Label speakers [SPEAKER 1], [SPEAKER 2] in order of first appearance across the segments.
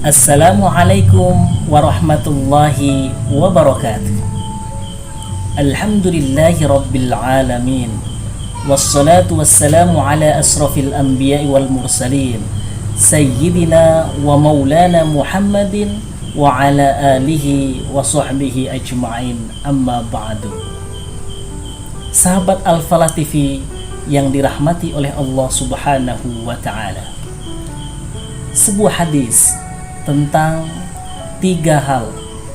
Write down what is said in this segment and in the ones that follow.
[SPEAKER 1] Assalamualaikum warahmatullahi wabarakatuh. Alhamdulillahi rabbil alamin. Wassalatu wassalamu ala asrafil anbiya'i wal mursalin Sayyidina wa maulana Muhammadin wa ala alihi wa sahbihi ajma'in, amma ba'du. Sahabat Al-Falah TV yang dirahmati oleh Allah subhanahu wa ta'ala, sebuah hadis tentang 3 hal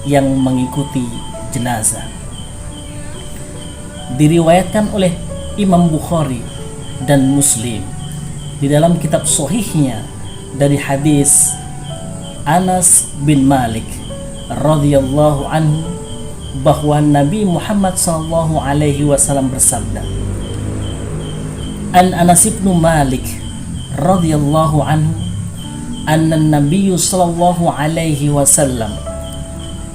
[SPEAKER 1] yang mengikuti jenazah diriwayatkan oleh Imam Bukhari dan Muslim di dalam kitab sahihnya dari hadis Anas bin Malik radhiyallahu anhu bahwa Nabi Muhammad sallallahu alaihi wasallam bersabda, An Anas bin Malik radhiyallahu anhu anna Nabi sallallahu alaihi wasallam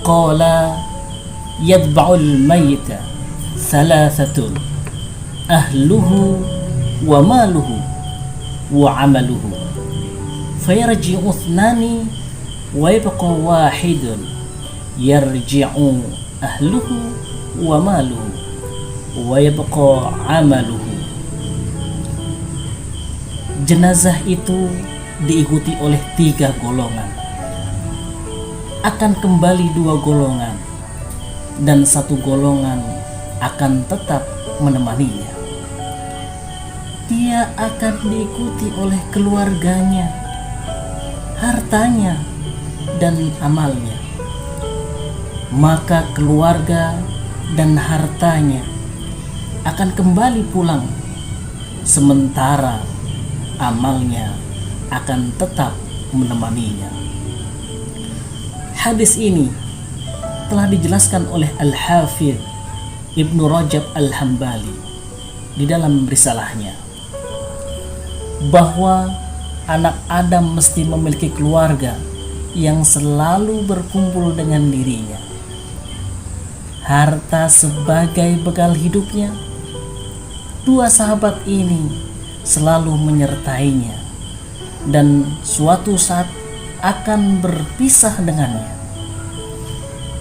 [SPEAKER 1] qala yadba'ul mayyita thalathatun ahluhu wa maluhu wa amaluhu fayarji'u ithnani wa yabqa wahidun yarji'u ahluhu wa maluhu wa yabqa amaluhu. Jenazah itu diikuti oleh 3 golongan. Akan kembali 2 golongan dan 1 golongan akan tetap menemaninya. Dia akan diikuti oleh keluarganya, hartanya, dan amalnya. Maka keluarga dan hartanya akan kembali pulang, sementara amalnya akan tetap menemaninya. Hadis ini telah dijelaskan oleh Al-Hafidh Ibnu Rajab Al-Hambali di dalam risalahnya bahwa anak Adam mesti memiliki keluarga yang selalu berkumpul dengan dirinya. Harta sebagai bekal hidupnya. 2 sahabat ini selalu menyertainya dan suatu saat akan berpisah dengannya.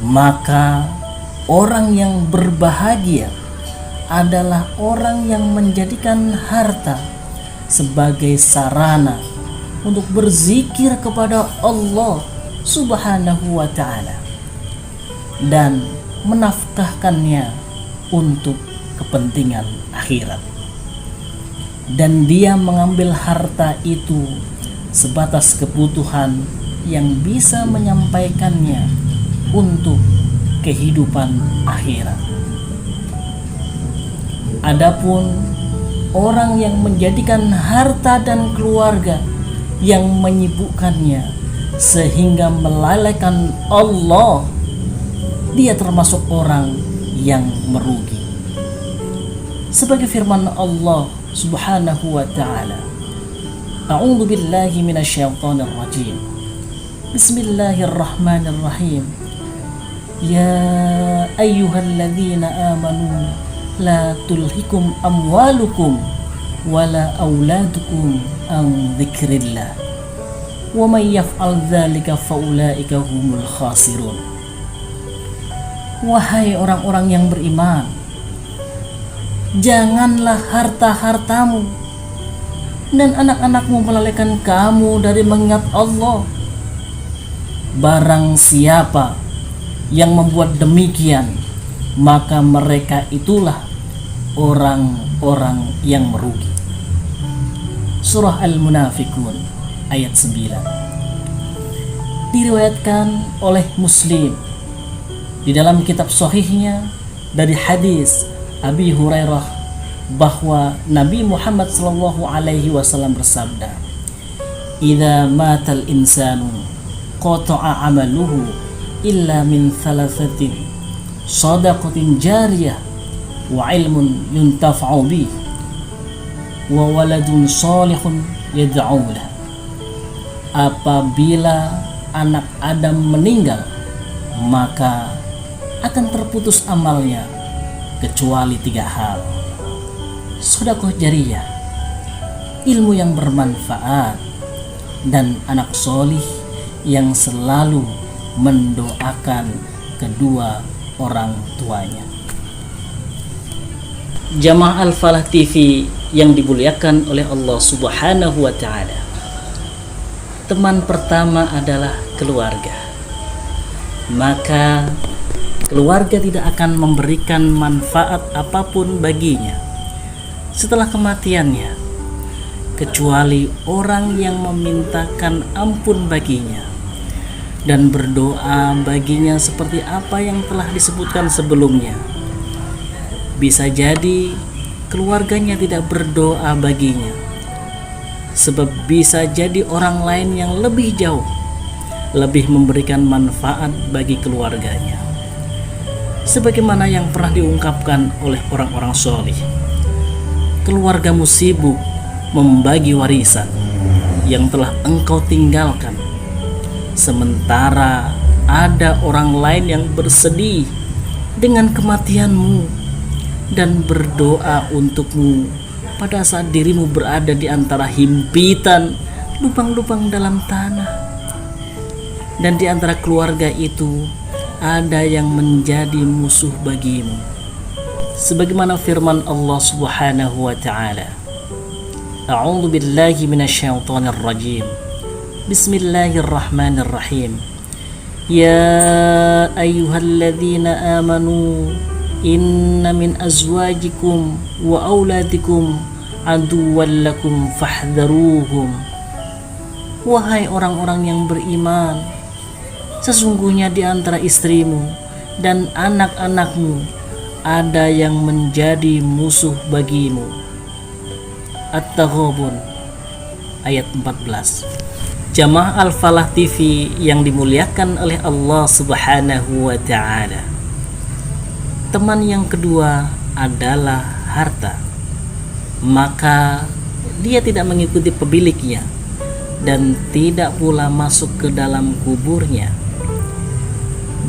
[SPEAKER 1] Maka orang yang berbahagia adalah orang yang menjadikan harta sebagai sarana untuk berzikir kepada Allah subhanahu wa ta'ala dan menafkahkannya untuk kepentingan akhirat. Dan dia mengambil harta itu sebatas kebutuhan yang bisa menyampaikannya untuk kehidupan akhirat. Adapun orang yang menjadikan harta dan keluarga yang menyibukkannya sehingga melalaikan Allah, dia termasuk orang yang merugi. Sebagai firman Allah subhanahu wa ta'ala, A'udzu billahi minasyaitonir rajim. Bismillahirrahmanirrahim. Ya ayyuhalladzina amanu la tulhikum amwalukum wala auladukum an dzikrillah wa may yaf'al dzalika faulaika humul khasirun. Wahai orang-orang yang beriman, janganlah harta-hartamu dan anak-anakmu melalaikan kamu dari mengingat Allah. Barang siapa yang membuat demikian, maka mereka itulah orang-orang yang merugi. Surah Al-Munafiqun ayat 9. Diriwayatkan oleh Muslim di dalam kitab sahihnya dari hadis Abi Hurairah bahwa Nabi Muhammad sallallahu alaihi wasallam bersabda, "Idza matal insanu qata'a 'amaluhu illa min thalathatin, shadaqatin jariyah wa 'ilmun yuntafa'u bih wa waladun shalihun yad'u lahu." Apabila anak Adam meninggal, maka akan terputus amalnya kecuali 3 hal: sedekah jariyah, ilmu yang bermanfaat, dan anak solih yang selalu mendoakan kedua orang tuanya. Jamaah Al-Falah TV yang dimuliakan oleh Allah Subhanahu wa Ta'ala, teman pertama adalah keluarga. Maka keluarga tidak akan memberikan manfaat apapun baginya setelah kematiannya, kecuali orang yang memintakan ampun baginya dan berdoa baginya seperti apa yang telah disebutkan sebelumnya. Bisa jadi keluarganya tidak berdoa baginya, sebab bisa jadi orang lain yang lebih jauh, lebih memberikan manfaat bagi keluarganya. Sebagaimana yang pernah diungkapkan oleh orang-orang solih, keluargamu sibuk membagi warisan yang telah engkau tinggalkan, sementara ada orang lain yang bersedih dengan kematianmu dan berdoa untukmu pada saat dirimu berada di antara himpitan lubang-lubang dalam tanah. Dan di antara keluarga itu ada yang menjadi musuh bagimu, sebagaimana firman Allah Subhanahu wa Ta'ala, A'udzu billahi minasyaitonir rajim. Bismillahirrahmanirrahim. Ya ayyuhalladzina amanu inna min azwajikum wa auladikum aduwwan lakum fahdharuhum. Wahai orang-orang yang beriman, sesungguhnya di antara istrimu dan anak-anakmu ada yang menjadi musuh bagimu. At-Taghabun ayat 14. Jamaah Al-Falah TV yang dimuliakan oleh Allah Subhanahu wa Ta'ala, teman yang kedua adalah harta. Maka dia tidak mengikuti pemiliknya dan tidak pula masuk ke dalam kuburnya.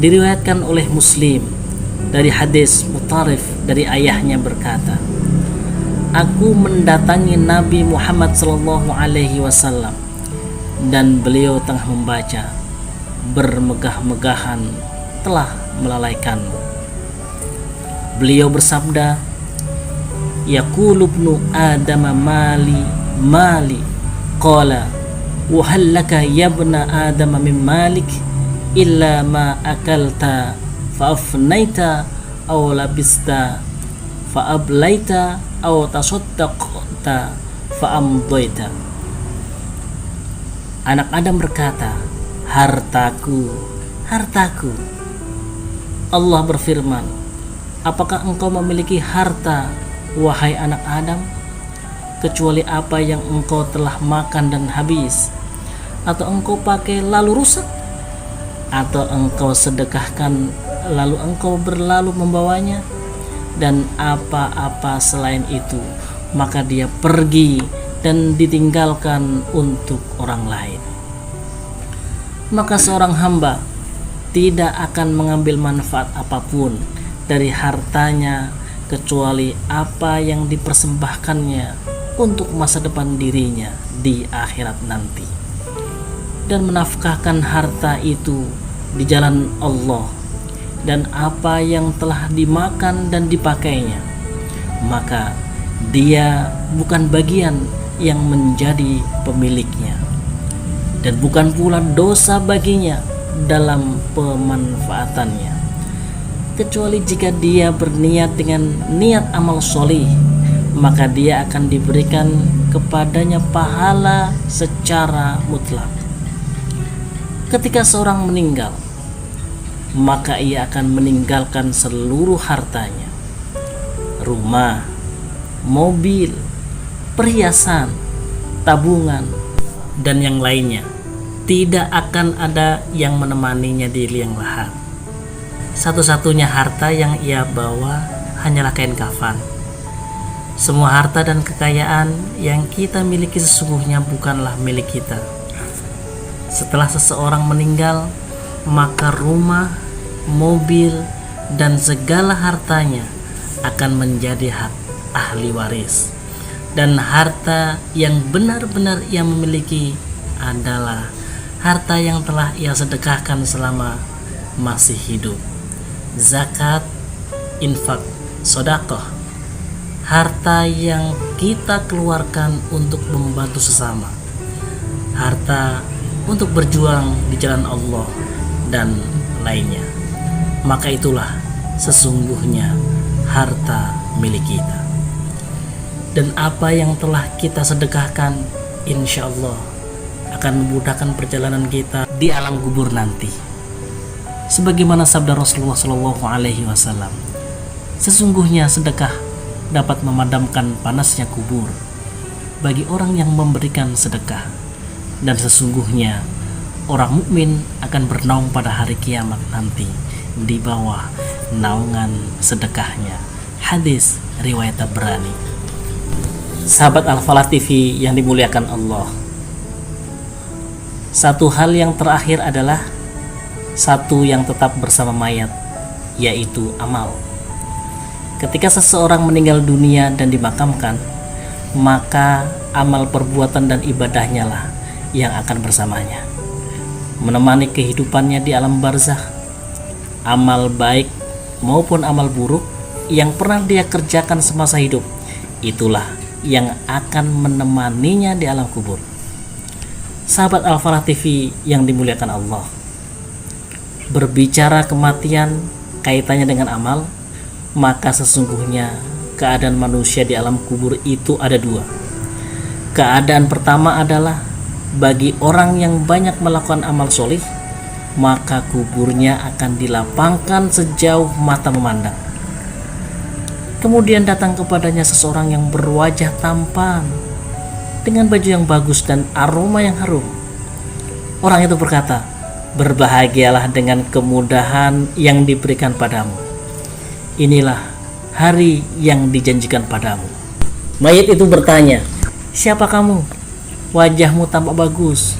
[SPEAKER 1] Diriwayatkan oleh Muslim dari hadis Mutarif dari ayahnya berkata, aku mendatangi Nabi Muhammad SAW dan beliau tengah membaca, bermegah-megahan telah melalaikanmu. Beliau bersabda, yaqulu ibnu Adam mali mali, qala wa hal laka ya ibna Adam min malik illa ma akalta fa afnaita aw labista fa ablaita aw tasaddaqta fa amdaita. Anak Adam berkata, hartaku, hartaku. Allah berfirman, apakah engkau memiliki harta, wahai anak Adam, kecuali apa yang engkau telah makan dan habis, atau engkau pakai lalu rusak, atau engkau sedekahkan lalu engkau berlalu membawanya, dan apa-apa selain itu, maka dia pergi dan ditinggalkan untuk orang lain. Maka seorang hamba tidak akan mengambil manfaat apapun dari hartanya kecuali apa yang dipersembahkannya untuk masa depan dirinya di akhirat nanti, dan menafkahkan harta itu di jalan Allah dan apa yang telah dimakan dan dipakainya, maka dia bukan bagian yang menjadi pemiliknya, dan bukan pula dosa baginya dalam pemanfaatannya, kecuali jika dia berniat dengan niat amal solih, maka dia akan diberikan kepadanya pahala secara mutlak. Ketika seorang meninggal, maka ia akan meninggalkan seluruh hartanya, rumah, mobil, perhiasan, tabungan, dan yang lainnya. Tidak akan ada yang menemaninya di liang lahat. Satu-satunya harta yang ia bawa hanyalah kain kafan. Semua harta dan kekayaan yang kita miliki sesungguhnya bukanlah milik kita. Setelah seseorang meninggal, maka rumah, mobil, dan segala hartanya akan menjadi hak ahli waris. Dan harta yang benar-benar ia memiliki adalah harta yang telah ia sedekahkan selama masih hidup. Zakat, infak, sedekah, harta yang kita keluarkan untuk membantu sesama, harta untuk berjuang di jalan Allah, dan lainnya. Maka itulah sesungguhnya harta milik kita. Dan apa yang telah kita sedekahkan, insya Allah akan memudahkan perjalanan kita di alam kubur nanti. Sebagaimana sabda Rasulullah SAW, sesungguhnya sedekah dapat memadamkan panasnya kubur bagi orang yang memberikan sedekah, dan sesungguhnya orang mukmin akan bernaung pada hari kiamat nanti di bawah naungan sedekahnya. Hadis riwayat Tabrani. Sahabat Al-Falah TV yang dimuliakan Allah, satu hal yang terakhir adalah satu yang tetap bersama mayat, yaitu amal. Ketika seseorang meninggal dunia dan dimakamkan, maka amal perbuatan dan ibadahnya lah yang akan bersamanya, menemani kehidupannya di alam barzakh. Amal baik maupun amal buruk yang pernah dia kerjakan semasa hidup, itulah yang akan menemaninya di alam kubur. Sahabat Al-Falah TV yang dimuliakan Allah, berbicara kematian kaitannya dengan amal, maka sesungguhnya keadaan manusia di alam kubur itu ada dua. Keadaan pertama adalah bagi orang yang banyak melakukan amal solih, maka kuburnya akan dilapangkan sejauh mata memandang. Kemudian datang kepadanya seseorang yang berwajah tampan dengan baju yang bagus dan aroma yang harum. Orang itu berkata, "Berbahagialah dengan kemudahan yang diberikan padamu. Inilah hari yang dijanjikan padamu." Mayit itu bertanya, "Siapa kamu? Wajahmu tampak bagus."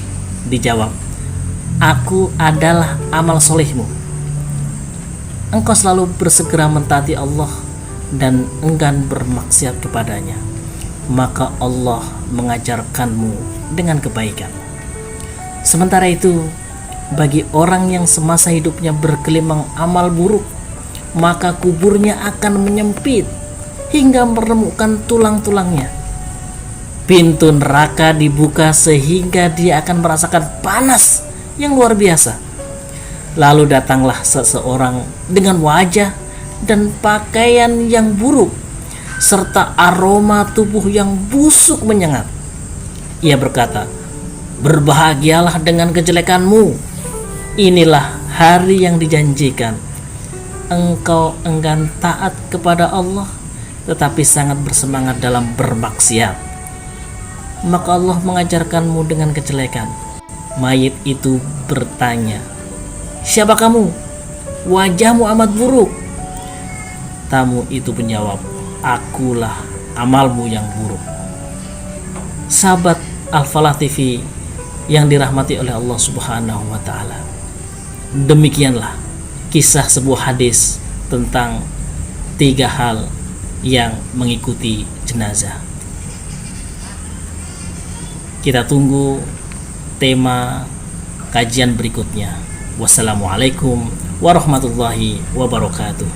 [SPEAKER 1] Dijawab, "Aku adalah amal solehmu. Engkau selalu bersegera mentaati Allah dan enggan bermaksiat kepadanya, maka Allah mengajarkanmu dengan kebaikan." Sementara itu, bagi orang yang semasa hidupnya bergelimang amal buruk, maka kuburnya akan menyempit hingga meremukkan tulang-tulangnya. Pintu neraka dibuka sehingga dia akan merasakan panas yang luar biasa. Lalu datanglah seseorang dengan wajah dan pakaian yang buruk serta aroma tubuh yang busuk menyengat. Ia berkata, "Berbahagialah dengan kejelekanmu. Inilah hari yang dijanjikan. Engkau enggan taat kepada Allah, tetapi sangat bersemangat dalam bermaksiat. Maka Allah mengajarkanmu dengan kejelekan." Mayit itu bertanya, "Siapa kamu? Wajahmu amat buruk." Tamu itu menjawab, "Akulah amalmu yang buruk." Sahabat Al-Falah TV yang dirahmati oleh Allah Subhanahu wa Ta'ala, demikianlah kisah sebuah hadis tentang 3 hal yang mengikuti jenazah. Kita tunggu tema kajian berikutnya. Wassalamualaikum warahmatullahi wabarakatuh.